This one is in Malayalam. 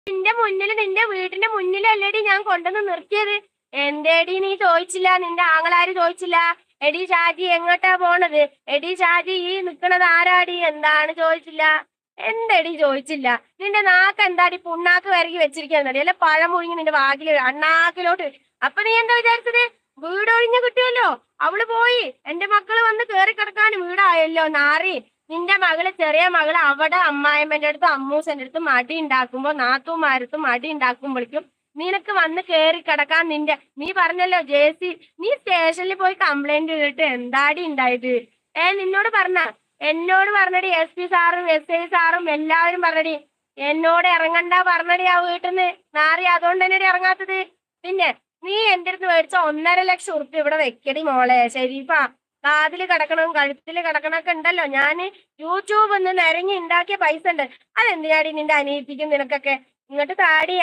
നിന്റെ വീടിന്റെ മുന്നിലല്ലേടി ഞാൻ കൊണ്ടുവന്ന് നിർത്തിയത്. എന്തേടി നീ ചോദിച്ചില്ല? നിന്റെ ആങ്ങളാര് ചോദിച്ചില്ല? എടി ഷാജി എങ്ങോട്ടാ പോണത്? എടി ഷാജി ഈ നിക്കണത് ആരാടി? എന്താണ് ചോദിച്ചില്ല? എന്തടി ചോദിച്ചില്ല? നിന്റെ നാക്ക് എന്താടി പുണ്ണാക്ക് വരകി വെച്ചിരിക്കുന്നടി? അല്ലെ പഴം മുഴുങ്ങി നിന്റെ വാകില് അണ്ണാക്കിലോട്ട്. അപ്പൊ നീ എന്താ വിചാരിച്ചത്? വീട് ഒഴിഞ്ഞു കിട്ടുമല്ലോ. അവള് പോയി. എന്റെ മക്കള് വന്ന് കേറി കിടക്കാൻ വീടായല്ലോ നാറി. നിന്റെ മകള് ചെറിയ മകള് അവിടെ അമ്മായിമ്മന്റെ അടുത്തും അമ്മൂസന്റെ അടുത്തും മടി ഉണ്ടാക്കുമ്പോ നാത്തുമാരത്തും മടി ഉണ്ടാക്കുമ്പോഴേക്കും നിനക്ക് വന്ന് കേറി കിടക്കാൻ നീ പറഞ്ഞല്ലോ ജേസി, നീ സ്റ്റേഷനിൽ പോയി കംപ്ലൈന്റ് ചെയ്തിട്ട് എന്താടി ഉണ്ടായത്? നിന്നോട് എന്നോട് പറഞ്ഞടി. SP സാറും SI സാറും എല്ലാവരും പറഞ്ഞടി. എന്നോട് ഇറങ്ങണ്ട പറഞ്ഞടി ആ വീട്ടിന്ന് നാറി. അതുകൊണ്ട് തന്നെടി ഇറങ്ങാത്തത്. പിന്നെ നീ എന്റെ അടുത്ത് മേടിച്ച 1.5 ലക്ഷം ഉറുപ്പ്യ ഇവിടെ വെക്കടി മോളെ ഷെരീഫ. കാതില് കിടക്കണം കഴുത്തില് കിടക്കണൊക്കെ ഉണ്ടല്ലോ. ഞാന് യൂട്യൂബ് ഒന്ന് നിരങ്ങി ഉണ്ടാക്കിയ പൈസ ഉണ്ട്. അതെന്തിനാടി നിന്റെ അനിയത്തിക്കും നിനക്കൊക്കെ? ഇങ്ങോട്ട് താടി.